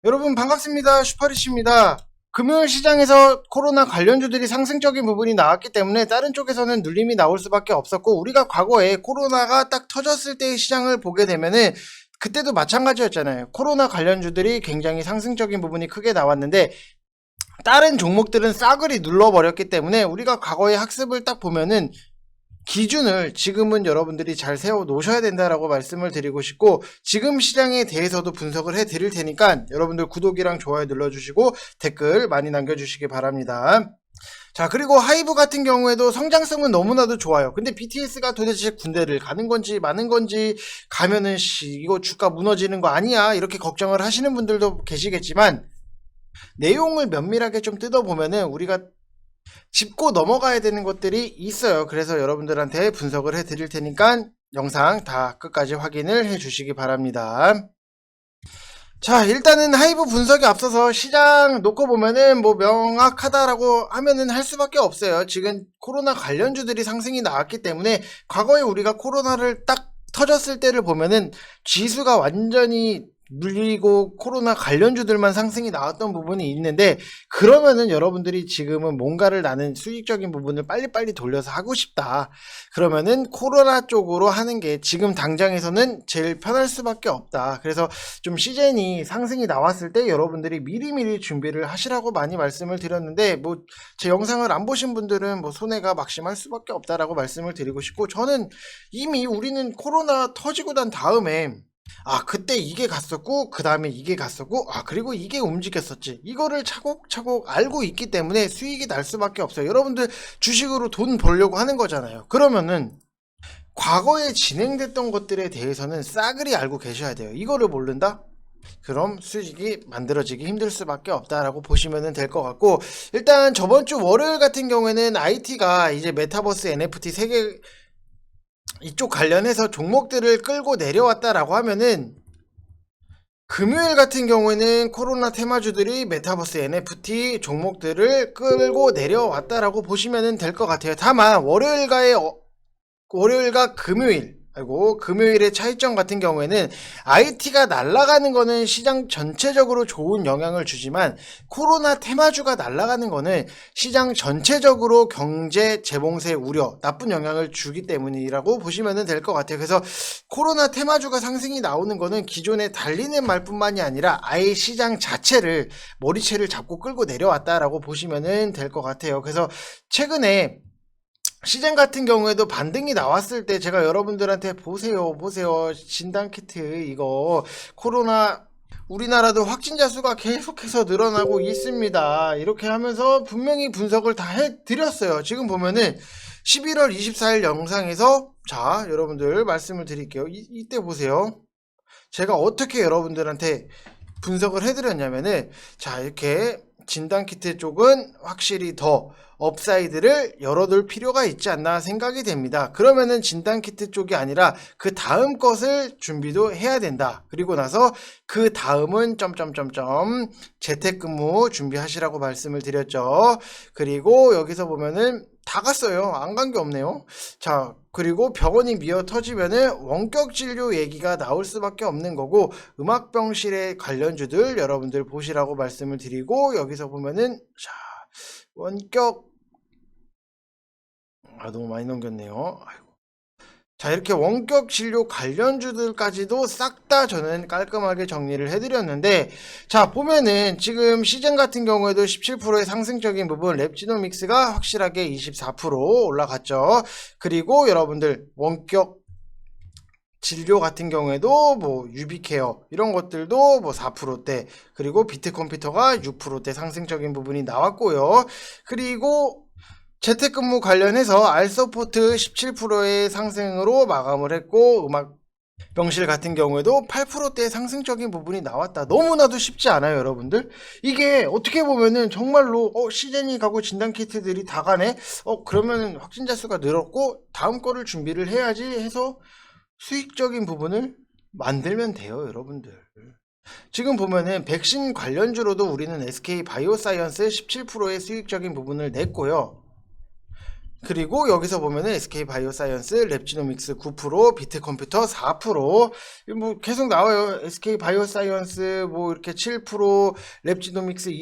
여러분 반갑습니다. 슈퍼리치입니다. 금요일 시장에서 코로나 관련주들이 상승적인 부분이 나왔기 때문에 다른 쪽에서는 눌림이 나올 수밖에 없었고, 우리가 과거에 코로나가 딱 터졌을 때의 시장을 보게 되면은 그때도 마찬가지였잖아요. 코로나 관련주들이 굉장히 상승적인 부분이 크게 나왔는데 다른 종목들은 싸그리 눌러버렸기 때문에 우리가 과거의 학습을 딱 보면은 기준을 지금은 여러분들이 잘 세워 놓으셔야 된다라고 말씀을 드리고 싶고, 지금 시장에 대해서도 분석을 해 드릴 테니까 여러분들 구독이랑 좋아요 눌러주시고 댓글 많이 남겨주시기 바랍니다. 자, 그리고 하이브 같은 경우에도 성장성은 너무나도 좋아요. 근데 BTS가 도대체 군대를 가는 건지 마는 건지, 가면은 이거 주가 무너지는 거 아니야, 이렇게 걱정을 하시는 분들도 계시겠지만, 내용을 면밀하게 좀 뜯어보면은 우리가 짚고 넘어가야 되는 것들이 있어요. 그래서 여러분들한테 분석을 해 드릴 테니까 영상 다 끝까지 확인을 해 주시기 바랍니다. 자, 일단은 하이브 분석에 앞서서 시장 놓고 보면은 뭐 명확하다라고 하면은 할 수밖에 없어요. 지금 코로나 관련주들이 상승이 나왔기 때문에, 과거에 우리가 코로나를 딱 터졌을 때를 보면은 지수가 완전히 물리고 코로나 관련주들만 상승이 나왔던 부분이 있는데, 그러면은 여러분들이 지금은 뭔가를 나는 수익적인 부분을 빨리빨리 돌려서 하고 싶다, 그러면은 코로나 쪽으로 하는 게 지금 당장에서는 제일 편할 수밖에 없다. 그래서 좀 시즌이 상승이 나왔을 때 여러분들이 미리미리 준비를 하시라고 많이 말씀을 드렸는데, 뭐 제 영상을 안 보신 분들은 뭐 손해가 막심할 수밖에 없다라고 말씀을 드리고 싶고, 저는 이미 우리는 코로나 터지고 난 다음에 그때 이게 갔었고, 그 다음에 이게 갔었고, 그리고 이게 움직였었지, 이거를 차곡차곡 알고 있기 때문에 수익이 날 수밖에 없어요. 여러분들 주식으로 돈 벌려고 하는 거잖아요. 그러면은 과거에 진행됐던 것들에 대해서는 싸그리 알고 계셔야 돼요. 이거를 모른다? 그럼 수익이 만들어지기 힘들 수밖에 없다라고 보시면 될 것 같고, 일단 저번 주 월요일 같은 경우에는 IT가 이제 메타버스 NFT 세계 이쪽 관련해서 종목들을 끌고 내려왔다라고 하면은, 금요일 같은 경우에는 코로나 테마주들이 메타버스 NFT 종목들을 끌고 내려왔다라고 보시면 될 것 같아요. 다만 월요일과 금요일의 차이점 같은 경우에는, IT가 날아가는 거는 시장 전체적으로 좋은 영향을 주지만, 코로나 테마주가 날아가는 거는 시장 전체적으로 경제 재봉쇄 우려, 나쁜 영향을 주기 때문이라고 보시면 될 것 같아요. 그래서 코로나 테마주가 상승이 나오는 거는 기존에 달리는 말뿐만이 아니라 아예 시장 자체를, 머리채를 잡고 끌고 내려왔다라고 보시면 될 것 같아요. 그래서 최근에 시즌 같은 경우에도 반등이 나왔을 때 제가 여러분들한테 보세요 진단키트 이거 코로나 우리나라도 확진자 수가 계속해서 늘어나고 있습니다, 이렇게 하면서 분명히 분석을 다 해드렸어요. 지금 보면은 11월 24일 영상에서, 자 여러분들 말씀을 드릴게요. 이때 보세요. 제가 어떻게 여러분들한테 분석을 해드렸냐면은, 자 이렇게 진단키트 쪽은 확실히 더 업사이드를 열어둘 필요가 있지 않나 생각이 됩니다. 그러면은 진단키트 쪽이 아니라 그 다음 것을 준비도 해야 된다. 그리고 나서 그 다음은 점점점점 재택근무 준비하시라고 말씀을 드렸죠. 그리고 여기서 보면은 다 갔어요. 안 간 게 없네요. 자, 그리고 병원이 미어 터지면은 원격 진료 얘기가 나올 수밖에 없는 거고, 음악병실의 관련주들 여러분들 보시라고 말씀을 드리고, 여기서 보면은, 자, 원격, 너무 많이 넘겼네요. 아이고. 자, 이렇게 원격 진료 관련주들까지도 싹 다 저는 깔끔하게 정리를 해드렸는데, 자 보면은 지금 시즌 같은 경우에도 17%의 상승적인 부분, 랩지노믹스가 확실하게 24% 올라갔죠. 그리고 여러분들 원격 진료 같은 경우에도 뭐 유비케어 이런 것들도 뭐 4%대, 그리고 비트컴퓨터가 6%대 상승적인 부분이 나왔고요. 그리고 재택근무 관련해서 알서포트 17%의 상승으로 마감을 했고, 음악 병실 같은 경우에도 8%대 상승적인 부분이 나왔다. 너무나도 쉽지 않아요, 여러분들? 이게 어떻게 보면은 정말로 시즌이 가고 진단키트들이 다 가네? 그러면은 확진자 수가 늘었고 다음 거를 준비를 해야지 해서 수익적인 부분을 만들면 돼요, 여러분들. 지금 보면은 백신 관련주로도 우리는 SK 바이오사이언스 17%의 수익적인 부분을 냈고요. 그리고 여기서 보면은 SK바이오사이언스, 랩지노믹스 9%, 비트컴퓨터 4%, 뭐 계속 나와요. SK바이오사이언스 뭐 이렇게 7%, 랩지노믹스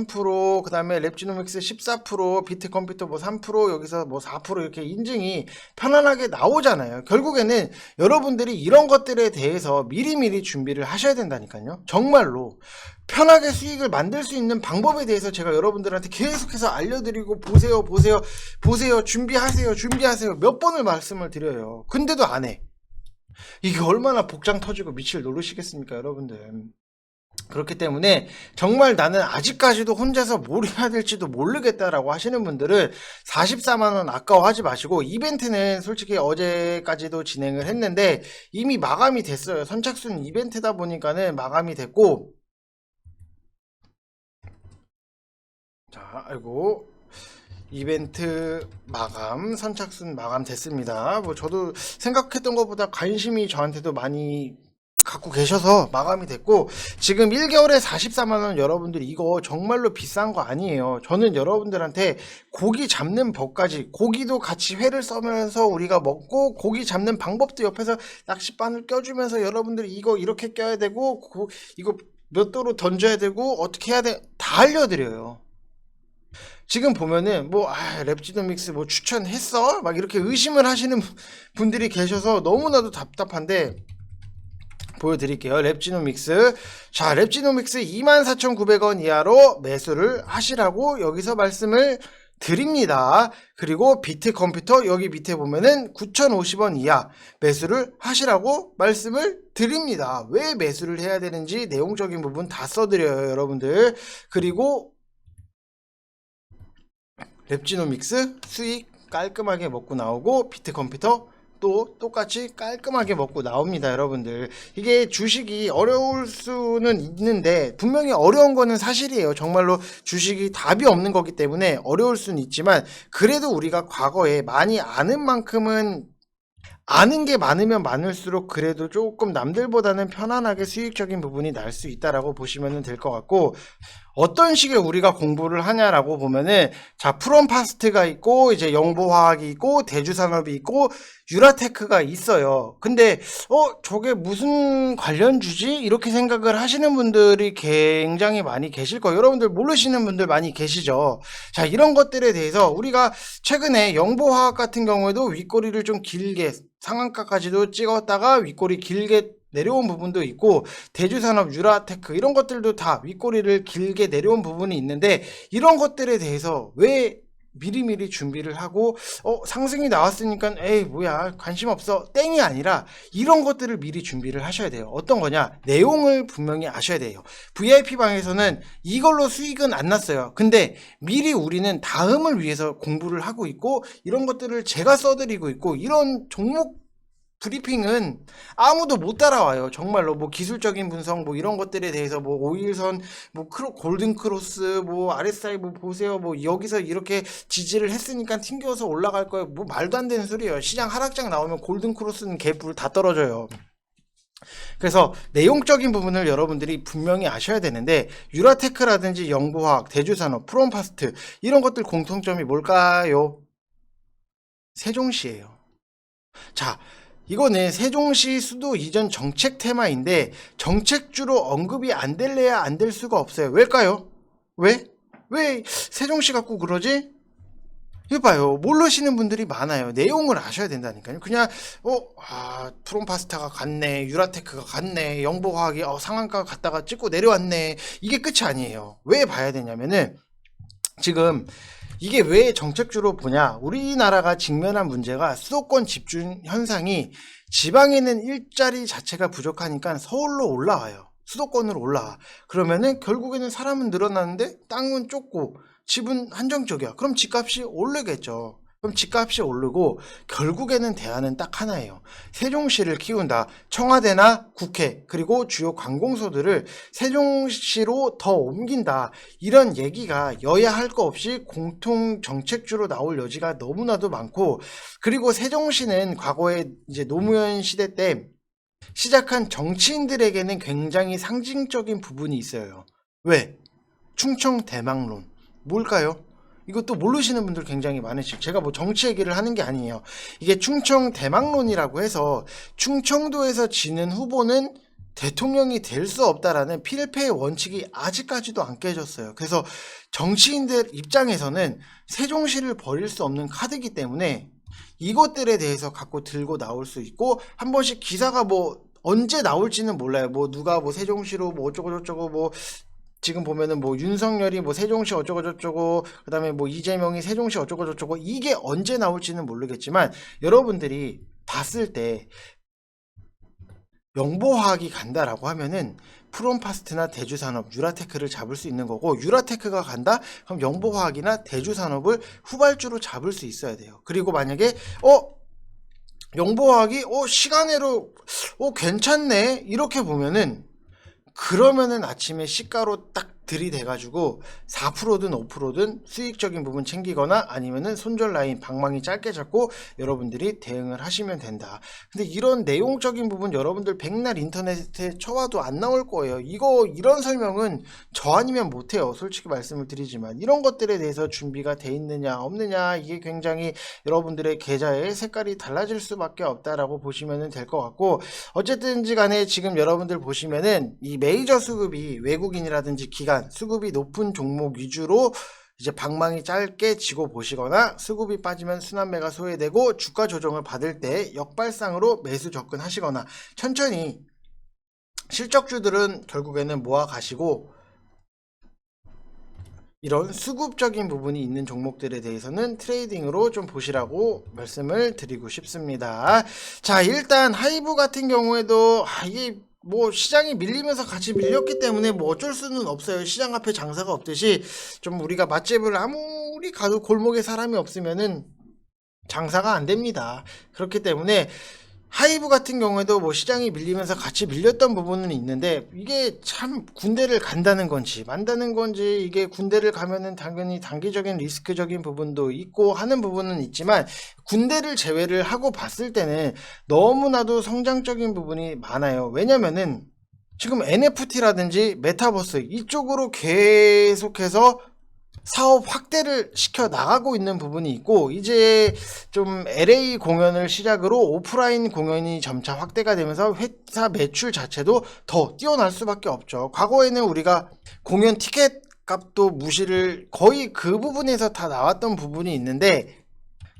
23%, 그다음에 랩지노믹스 14%, 비트컴퓨터 뭐 3%, 여기서 뭐 4% 이렇게 인증이 편안하게 나오잖아요. 결국에는 여러분들이 이런 것들에 대해서 미리미리 준비를 하셔야 된다니까요. 정말로. 편하게 수익을 만들 수 있는 방법에 대해서 제가 여러분들한테 계속해서 알려드리고 보세요, 준비하세요 몇 번을 말씀을 드려요. 근데도 안 해. 이게 얼마나 복장 터지고 미칠 노릇이겠습니까, 여러분들. 그렇기 때문에 정말 나는 아직까지도 혼자서 뭘 해야 될지도 모르겠다라고 하시는 분들은 44만원 아까워하지 마시고, 이벤트는 솔직히 어제까지도 진행을 했는데 이미 마감이 됐어요. 선착순 이벤트다 보니까는 마감이 됐고, 자, 아이고, 이벤트 마감, 선착순 마감 됐습니다. 뭐 저도 생각했던 것보다 관심이 저한테도 많이 갖고 계셔서 마감이 됐고, 지금 1개월에 44만원 여러분들 이거 정말로 비싼 거 아니에요. 저는 여러분들한테 고기 잡는 법까지, 고기도 같이 회를 써면서 우리가 먹고, 고기 잡는 방법도 옆에서 낚싯바늘 껴주면서 여러분들이 이거 이렇게 껴야 되고, 이거 몇 도로 던져야 되고, 어떻게 해야 돼, 다 알려드려요. 지금 보면은 뭐 랩지노믹스 뭐 추천했어? 막 이렇게 의심을 하시는 분들이 계셔서 너무나도 답답한데 보여드릴게요. 랩지노믹스. 자, 랩지노믹스 24,900원 이하로 매수를 하시라고 여기서 말씀을 드립니다. 그리고 비트컴퓨터 여기 밑에 보면은 9,050원 이하 매수를 하시라고 말씀을 드립니다. 왜 매수를 해야 되는지 내용적인 부분 다 써드려요, 여러분들. 그리고 랩지노믹스 수익 깔끔하게 먹고 나오고, 비트컴퓨터 또 똑같이 깔끔하게 먹고 나옵니다, 여러분들. 이게 주식이 어려울 수는 있는데 분명히 어려운 거는 사실이에요. 정말로 주식이 답이 없는 거기 때문에 어려울 수는 있지만, 그래도 우리가 과거에 많이 아는 만큼은, 아는 게 많으면 많을수록 그래도 조금 남들보다는 편안하게 수익적인 부분이 날 수 있다라고 보시면 될 것 같고, 어떤 식의 우리가 공부를 하냐라고 보면은, 자, 프롬파스트가 있고, 이제 영보화학이 있고, 대주산업이 있고, 유라테크가 있어요. 근데 저게 무슨 관련주지? 이렇게 생각을 하시는 분들이 굉장히 많이 계실 거예요. 여러분들 모르시는 분들 많이 계시죠. 자, 이런 것들에 대해서 우리가 최근에 영보화학 같은 경우에도 윗꼬리를 좀 길게, 상한가까지도 찍었다가 윗꼬리 길게 내려온 부분도 있고, 대주산업, 유라테크 이런 것들도 다 윗꼬리를 길게 내려온 부분이 있는데, 이런 것들에 대해서 왜 미리미리 준비를 하고 상승이 나왔으니까 에이 뭐야 관심 없어 땡이 아니라, 이런 것들을 미리 준비를 하셔야 돼요. 어떤 거냐, 내용을 분명히 아셔야 돼요. VIP 방에서는 이걸로 수익은 안 났어요. 근데 미리 우리는 다음을 위해서 공부를 하고 있고, 이런 것들을 제가 써드리고 있고, 이런 종목 브리핑은 아무도 못 따라와요. 정말로 뭐 기술적인 분석 뭐 이런 것들에 대해서 뭐 5일선 뭐 골든 크로스 뭐 RSI 뭐 보세요, 뭐 여기서 이렇게 지지를 했으니까 튕겨서 올라갈 거예요. 뭐 말도 안 되는 소리예요. 시장 하락장 나오면 골든 크로스는 개뿔 다 떨어져요. 그래서 내용적인 부분을 여러분들이 분명히 아셔야 되는데, 유라테크라든지 영보화학, 대주산업, 프롬파스트 이런 것들 공통점이 뭘까요? 세종시예요. 자, 이거는 세종시 수도 이전 정책 테마인데 정책주로 언급이 안 될래야 안 될 수가 없어요. 왜일까요? 왜? 왜 세종시 갖고 그러지? 이거 봐요. 모르시는 분들이 많아요. 내용을 아셔야 된다니까요. 그냥 프롬파스타가 갔네, 유라테크가 갔네, 영보화학이 상한가 갔다가 찍고 내려왔네, 이게 끝이 아니에요. 왜 봐야 되냐면은, 지금 이게 왜 정책주로 보냐, 우리나라가 직면한 문제가 수도권 집중 현상이, 지방에는 일자리 자체가 부족하니까 서울로 올라와요. 수도권으로 올라와. 그러면은 결국에는 사람은 늘어나는데 땅은 좁고 집은 한정적이야. 그럼 집값이 오르겠죠. 그럼 집값이 오르고 결국에는 대안은 딱 하나예요. 세종시를 키운다. 청와대나 국회 그리고 주요 관공서들을 세종시로 더 옮긴다. 이런 얘기가 여야 할 거 없이 공통 정책주로 나올 여지가 너무나도 많고, 그리고 세종시는 과거에 이제 노무현 시대 때 시작한 정치인들에게는 굉장히 상징적인 부분이 있어요. 왜? 충청 대망론. 뭘까요? 이것도 모르시는 분들 굉장히 많으시죠. 제가 뭐 정치 얘기를 하는 게 아니에요. 이게 충청 대망론이라고 해서 충청도에서 지는 후보는 대통령이 될 수 없다라는 필패의 원칙이 아직까지도 안 깨졌어요. 그래서 정치인들 입장에서는 세종시를 버릴 수 없는 카드이기 때문에 이것들에 대해서 갖고 들고 나올 수 있고, 한 번씩 기사가 뭐 언제 나올지는 몰라요. 뭐 누가 뭐 세종시로 뭐 어쩌고저쩌고, 뭐 지금 보면은 뭐 윤석열이 뭐 세종시 어쩌고저쩌고, 그 다음에 뭐 이재명이 세종시 어쩌고저쩌고, 이게 언제 나올지는 모르겠지만 여러분들이 봤을 때 영보화학이 간다라고 하면은 프롬파스트나 대주산업, 유라테크를 잡을 수 있는 거고, 유라테크가 간다? 그럼 영보화학이나 대주산업을 후발주로 잡을 수 있어야 돼요. 그리고 만약에 영보화학이 시간외로 괜찮네 이렇게 보면은, 그러면은 아침에 시가로 딱 들이대가지고 4%든 5%든 수익적인 부분 챙기거나, 아니면은 손절 라인 방망이 짧게 잡고 여러분들이 대응을 하시면 된다. 근데 이런 내용적인 부분 여러분들 백날 인터넷에 쳐와도 안 나올 거예요. 이런 설명은 저 아니면 못해요. 솔직히 말씀을 드리지만 이런 것들에 대해서 준비가 돼 있느냐 없느냐, 이게 굉장히 여러분들의 계좌의 색깔이 달라질 수밖에 없다라고 보시면 될 것 같고, 어쨌든지 간에 지금 여러분들 보시면은 이 메이저 수급이 외국인이라든지 기관 수급이 높은 종목 위주로 이제 방망이 짧게 지고 보시거나, 수급이 빠지면 순환매가 소외되고 주가 조정을 받을 때 역발상으로 매수 접근하시거나, 천천히 실적주들은 결국에는 모아 가시고 이런 수급적인 부분이 있는 종목들에 대해서는 트레이딩으로 좀 보시라고 말씀을 드리고 싶습니다. 자, 일단 하이브 같은 경우에도 이게 뭐 시장이 밀리면서 같이 밀렸기 때문에 뭐 어쩔 수는 없어요. 시장 앞에 장사가 없듯이 좀 우리가 맛집을 아무리 가도 골목에 사람이 없으면은 장사가 안 됩니다. 그렇기 때문에 하이브 같은 경우에도 뭐 시장이 밀리면서 같이 밀렸던 부분은 있는데, 이게 참 군대를 간다는 건지 만다는 건지, 이게 군대를 가면은 당연히 단기적인 리스크적인 부분도 있고 하는 부분은 있지만, 군대를 제외를 하고 봤을 때는 너무나도 성장적인 부분이 많아요. 왜냐면은 지금 NFT라든지 메타버스 이쪽으로 계속해서 사업 확대를 시켜 나가고 있는 부분이 있고, 이제 좀 LA 공연을 시작으로 오프라인 공연이 점차 확대가 되면서 회사 매출 자체도 더 뛰어날 수밖에 없죠. 과거에는 우리가 공연 티켓 값도 무시를, 거의 그 부분에서 다 나왔던 부분이 있는데,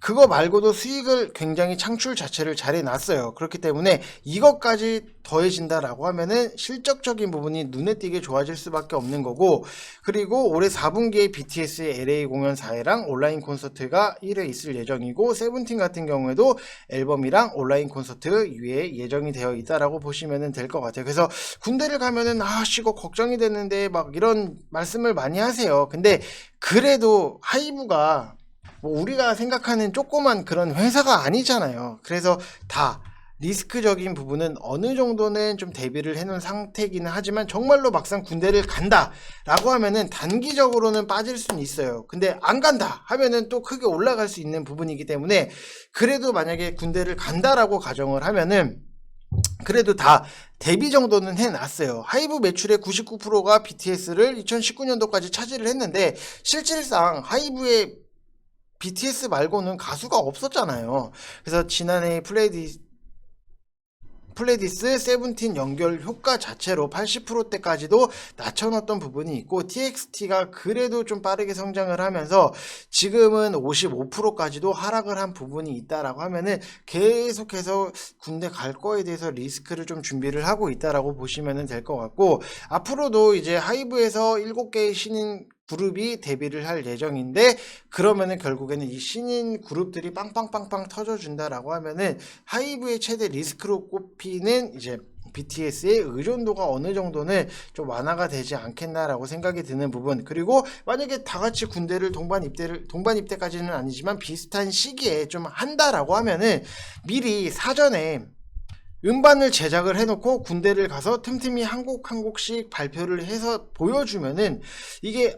그거 말고도 수익을 굉장히 창출 자체를 잘 해놨어요. 그렇기 때문에 이것까지 더해진다라고 하면은 실적적인 부분이 눈에 띄게 좋아질 수밖에 없는 거고, 그리고 올해 4분기에 BTS의 LA 공연 4회랑 온라인 콘서트가 1회 있을 예정이고, 세븐틴 같은 경우에도 앨범이랑 온라인 콘서트 2회 예정이 되어 있다라고 보시면 될 것 같아요. 그래서 군대를 가면은 이거 걱정이 되는데 막 이런 말씀을 많이 하세요. 근데 그래도 하이브가 뭐 우리가 생각하는 조그만 그런 회사가 아니잖아요. 그래서 다 리스크적인 부분은 어느 정도는 좀 대비를 해놓은 상태이기는 하지만, 정말로 막상 군대를 간다 라고 하면은 단기적으로는 빠질 수는 있어요. 근데 안 간다 하면은 또 크게 올라갈 수 있는 부분이기 때문에, 그래도 만약에 군대를 간다라고 가정을 하면은 그래도 다 대비 정도는 해놨어요. 하이브 매출의 99%가 BTS를 2019년도까지 차지를 했는데, 실질상 하이브의 BTS 말고는 가수가 없었잖아요. 그래서 지난해 플레디스 세븐틴 연결 효과 자체로 80%대까지도 낮춰놨던 부분이 있고, TXT가 그래도 좀 빠르게 성장을 하면서 지금은 55%까지도 하락을 한 부분이 있다라고 하면은, 계속해서 군대 갈 거에 대해서 리스크를 좀 준비를 하고 있다라고 보시면 될 것 같고, 앞으로도 이제 하이브에서 7개의 신인 그룹이 데뷔를 할 예정인데, 그러면은 결국에는 이 신인 그룹들이 빵빵빵빵 터져준다라고 하면은 하이브의 최대 리스크로 꼽히는 이제 BTS의 의존도가 어느 정도는 좀 완화가 되지 않겠나라고 생각이 드는 부분. 그리고 만약에 다 같이 군대를 동반 입대까지는 아니지만 비슷한 시기에 좀 한다라고 하면은, 미리 사전에 음반을 제작을 해놓고 군대를 가서 틈틈이 한 곡 한 곡씩 발표를 해서 보여주면은, 이게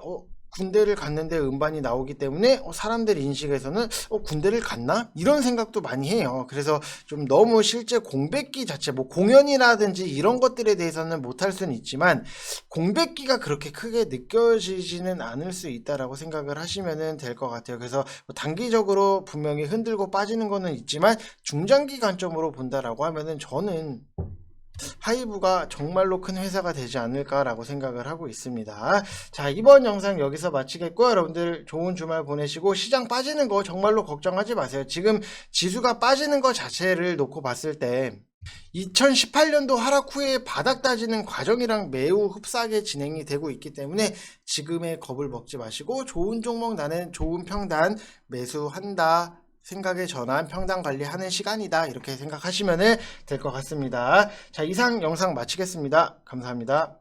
군대를 갔는데 음반이 나오기 때문에 사람들 인식에서는 군대를 갔나? 이런 생각도 많이 해요. 그래서 좀 너무 실제 공백기 자체, 뭐 공연이라든지 이런 것들에 대해서는 못할 수는 있지만 공백기가 그렇게 크게 느껴지지는 않을 수 있다라고 생각을 하시면 될 것 같아요. 그래서 뭐 단기적으로 분명히 흔들고 빠지는 거는 있지만 중장기 관점으로 본다라고 하면은 저는 하이브가 정말로 큰 회사가 되지 않을까라고 생각을 하고 있습니다. 자, 이번 영상 여기서 마치겠고요. 여러분들 좋은 주말 보내시고 시장 빠지는 거 정말로 걱정하지 마세요. 지금 지수가 빠지는 거 자체를 놓고 봤을 때 2018년도 하락 후에 바닥 따지는 과정이랑 매우 흡사하게 진행이 되고 있기 때문에 지금의 겁을 먹지 마시고 좋은 종목 나는 좋은 평단 매수한다 생각의 전환 평단 관리하는 시간이다 이렇게 생각하시면 될 것 같습니다. 자, 이상 영상 마치겠습니다. 감사합니다.